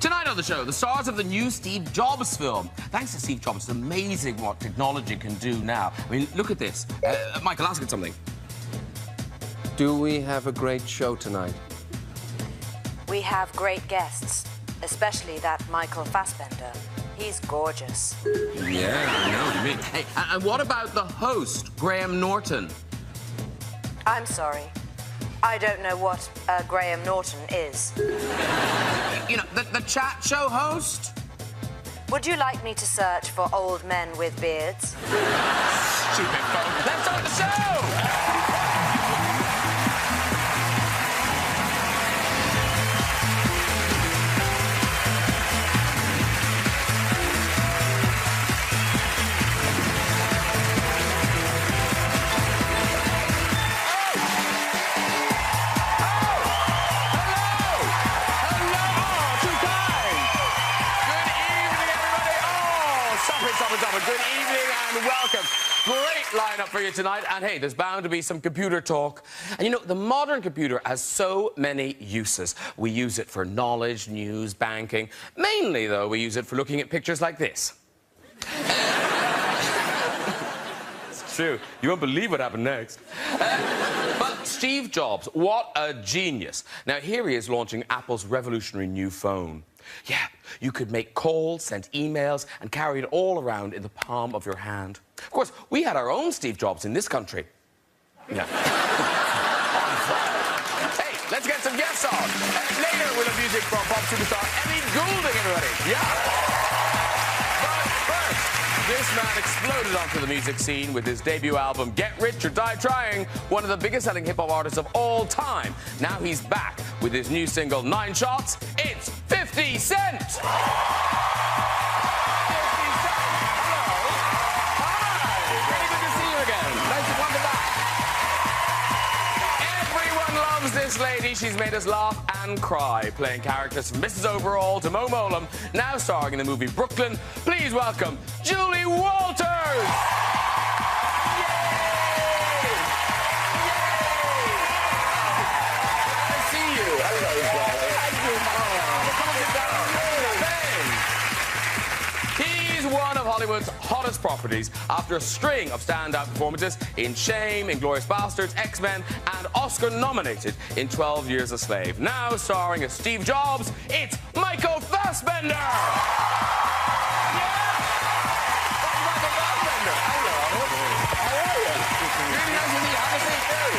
Tonight on the show, the stars of the new Steve Jobs film. Thanks to Steve Jobs, it's amazing what technology can do now. I mean, look at this. Michael, ask it something. Do we have a great show tonight? We have great guests, especially that Michael Fassbender. He's gorgeous. Yeah, I know what you mean. Hey, and what about the host, Graham Norton? I'm sorry. I don't know what Graham Norton is. You know, the chat show host? Would you like me to search for old men with beards? Stupid phone. Let's start the show! Good evening and welcome. Great lineup for you tonight. And hey, there's bound to be some computer talk. And you know, the modern computer has so many uses. We use it for knowledge, news, banking. Mainly, though, we use it for looking at pictures like this. It's true. You won't believe what happened next. But Steve Jobs, what a genius. Now, here he is launching Apple's revolutionary new phone. Yeah, you could make calls, send emails, and carry it all around in the palm of your hand. Of course, we had our own Steve Jobs in this country. Yeah. Hey, let's get some guests on. Later, we'll have music from pop superstar Emmy Goulding, everybody. Yeah. But first, this man exploded onto the music scene with his debut album, Get Rich or Die Trying, one of the biggest-selling hip-hop artists of all time. Now he's back with his new single, 9 Shots. It's 50 Cent! 50 Cent! Hello! Hi! Very good to see you again. Nice to come back. Everyone loves this lady. She's made us laugh and cry, playing characters from Mrs. Overall to Mo Molam, now starring in the movie Brooklyn. Please welcome Julie Walters! One of Hollywood's hottest properties after a string of standout performances in Shame, Inglourious Basterds, X-Men, and Oscar-nominated in 12 Years a Slave. Now starring as Steve Jobs, it's Michael Fassbender! Yeah! That's Michael Fassbender. Hello. How are you? Really nice to meet you. Have a seat, too.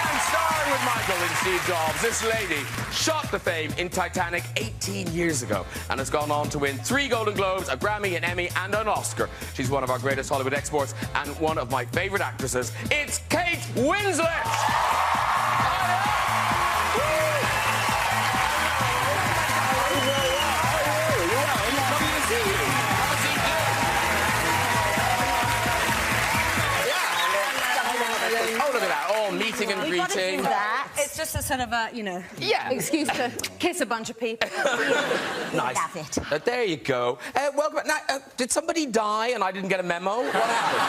And starring with Michael and Steve Jobs, this lady shot to fame in Titanic 18 years ago and has gone on to win 3 Golden Globes, a Grammy, an Emmy, and an Oscar. She's one of our greatest Hollywood exports and one of my favourite actresses. It's Kate Winslet! Oh, look at that. All meeting and greeting. It's just a sort of a, you know, excuse to kiss a bunch of people. Nice. Love it. There you go. Welcome. Now, did somebody die and I didn't get a memo? What happened?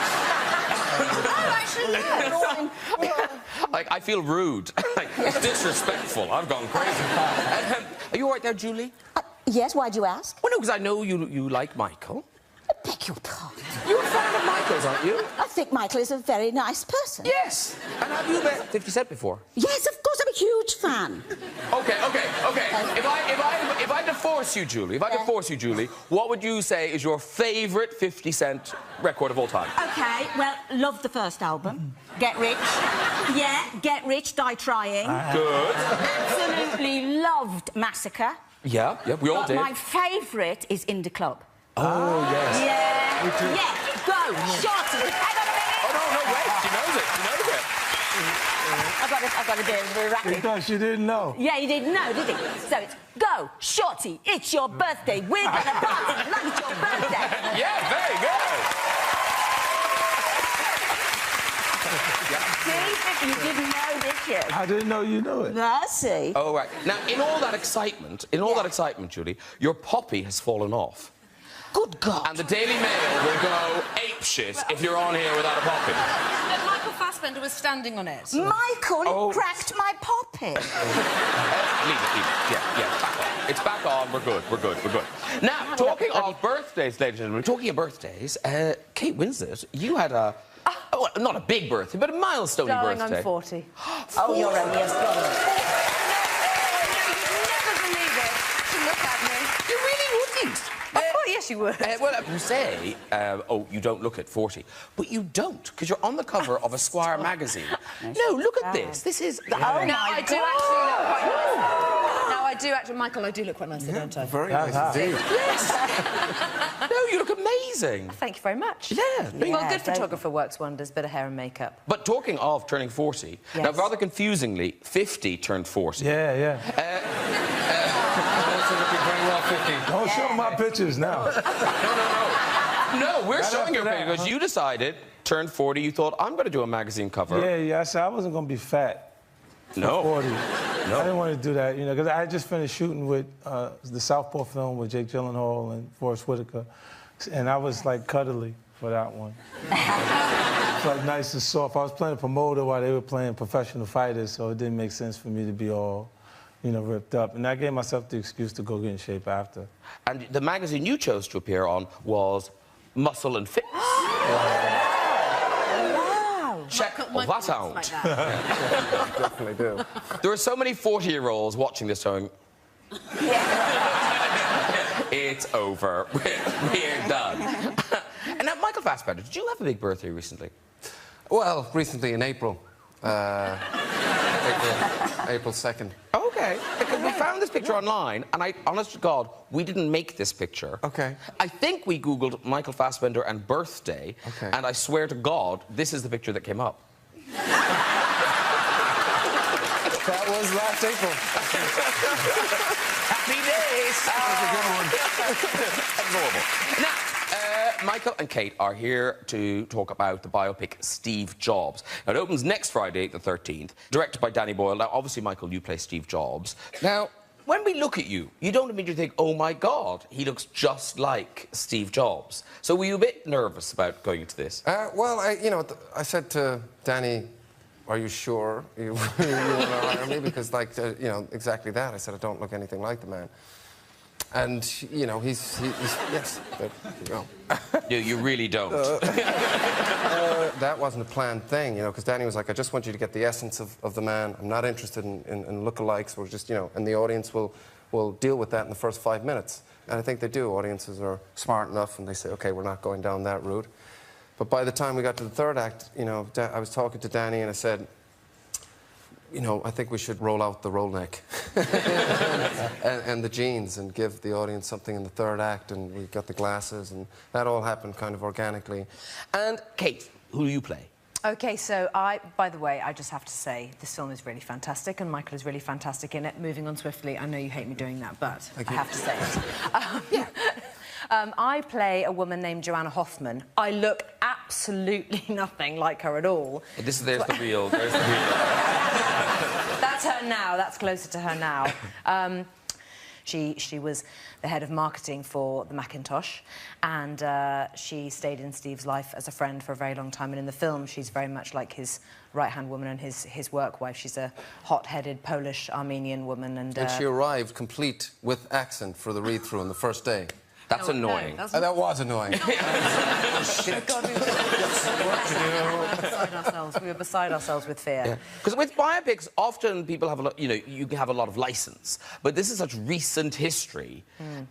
Oh, actually, yeah. Like, I feel rude. Like, it's disrespectful. I've gone crazy. Are you all right there, Julie? Yes, why'd you ask? Well, no, because I know you like Michael. I beg your pardon. You're a fan of Michael's, aren't you? I think Michael is a very nice person. Yes. And have you met 50 Cent before? Yes, of course, I'm a huge fan. Okay. If I had to force you, Julie, what would you say is your favourite 50 Cent record of all time? Okay, well, loved the first album. Get Rich. Yeah, Get Rich, Die Trying. Good. Absolutely loved Massacre. Yeah, we all did. But my favourite is In the Club. Oh, yes. Yeah. Yeah, go, shorty. Hang on a minute. Oh, no, wait. She knows it. I've got to do it very rapid. Because she didn't know. Yeah, he didn't know, did he? So it's, go, shorty, it's your birthday. We're going to party like it's your birthday. Yeah, very good. See, you didn't know, did you? I didn't know you knew it. I see. Oh, right. Now, in all that excitement, Julie, your poppy has fallen off. Good God. And the Daily Mail will go apeshit if you're on here without a poppy. But Michael Fassbender was standing on it. Michael, it cracked my poppy. Leave it. Yeah, back on. on, we're good, we're good, we're good. Now, talking of birthdays, ladies and gentlemen, talking of birthdays, Kate Winslet, you had a, well, not a big birthday, but a milestone Darling, birthday. I'm 40. Oh, you're only a You'd never believe it to look at me. You really wouldn't. Oh, yes, you would. Well, you say, oh, you don't look at 40, but you don't, because you're on the cover of Esquire magazine. No, look at this. This is... No, I do actually look quite nice. No, I do actually... Michael, I do look quite nicely, don't I? Very nice indeed. Yes. No, you look amazing. Thank you very much. Yeah. Well, good photographer works wonders, bit of hair and makeup. But talking of turning 40, now, Yes. rather confusingly, 50 turned 40. Yeah, yeah. Also looking very well, 50. Don't show my pictures now. No, we're Right showing your after picture that, because you decided, turned 40, you thought, I'm going to do a magazine cover. Yeah, I said I wasn't going to be fat. No. 40. I didn't want to do that, you know, because I just finished shooting with the Southpaw film with Jake Gyllenhaal and Forrest Whitaker, and I was like cuddly for that one. It's like nice and soft. I was playing a promoter while they were playing professional fighters, so it didn't make sense for me to be all, you know, ripped up. And I gave myself the excuse to go get in shape after. And the magazine you chose to appear on was Muscle and Fitness. Check that out. Like that. Definitely do. There are so many 40-year-olds watching this going, it's over. We're done. And now, Michael Fassbender, did you have a big birthday recently? Well, recently in April. April 2nd. Okay, because we found this picture online, and honest to God, we didn't make this picture. Okay. I think we Googled Michael Fassbender and birthday, Okay. and I swear to God, this is the picture that came up. That was last April. Happy days! Adorable. Now, Michael and Kate are here to talk about the biopic Steve Jobs. Now, it opens next Friday, the 13th, directed by Danny Boyle. Now, obviously, Michael, you play Steve Jobs. Now, when we look at you, you don't immediately think, oh, my God, he looks just like Steve Jobs. So were you a bit nervous about going into this? Well, I said to Danny, are you sure you want to hire me? Because, like, exactly that. I said, I don't look anything like the man. And, you know, he's yes, there you go. You really don't. That wasn't a planned thing, you know, because Danny was like, I just want you to get the essence of the man. I'm not interested in lookalikes. We're just, you know, and the audience will deal with that in the first 5 minutes. And I think they do. Audiences are smart enough, and they say, OK, we're not going down that route. But by the time we got to the third act, you know, I was talking to Danny, and I said, you know, I think we should roll out the roll neck and the jeans and give the audience something in the third act, and we got the glasses, and that all happened kind of organically. And Kate, who do you play? OK, so by the way, I just have to say, this film is really fantastic, and Michael is really fantastic in it. Moving on swiftly, I know you hate me doing that, but I have to say it. I play a woman named Joanna Hoffman. I look absolutely nothing like her at all. There's the real. There's the real. That's her now. That's closer to her now. She was the head of marketing for the Macintosh, and she stayed in Steve's life as a friend for a very long time. And in the film, she's very much like his right-hand woman and his work wife. She's a hot-headed Polish Armenian woman, and she arrived complete with accent for the read-through on the first day. That's annoying. No, That was annoying. Oh, God, we were beside ourselves with fear. Because with biopics, often people have a lot, you know, you have a lot of license. But this is such recent history.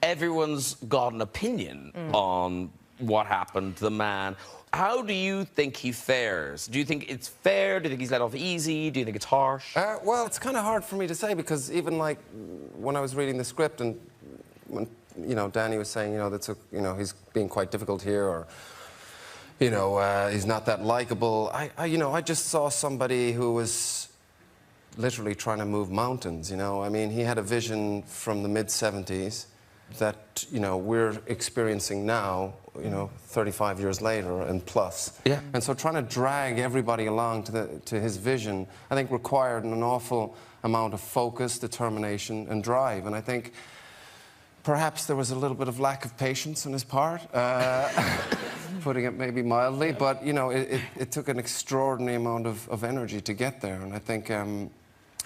Everyone's got an opinion on what happened to the man. How do you think he fares? Do you think it's fair? Do you think he's let off easy? Do you think it's harsh? Well, it's kind of hard for me to say, because even, like, when I was reading the script and when, you know, Danny was saying, you know, he's being quite difficult here, or, you know, he's not that likable. I just saw somebody who was literally trying to move mountains, you know. I mean, he had a vision from the mid-70s that, you know, we're experiencing now, you know, 35 years later and plus. Yeah. And so trying to drag everybody along to his vision, I think, required an awful amount of focus, determination, and drive. And I think perhaps there was a little bit of lack of patience on his part, putting it maybe mildly, but, you know, it took an extraordinary amount of energy to get there. And I think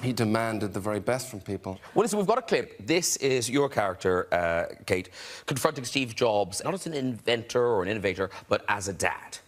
he demanded the very best from people. Well, listen, we've got a clip. This is your character, Kate, confronting Steve Jobs, not as an inventor or an innovator, but as a dad.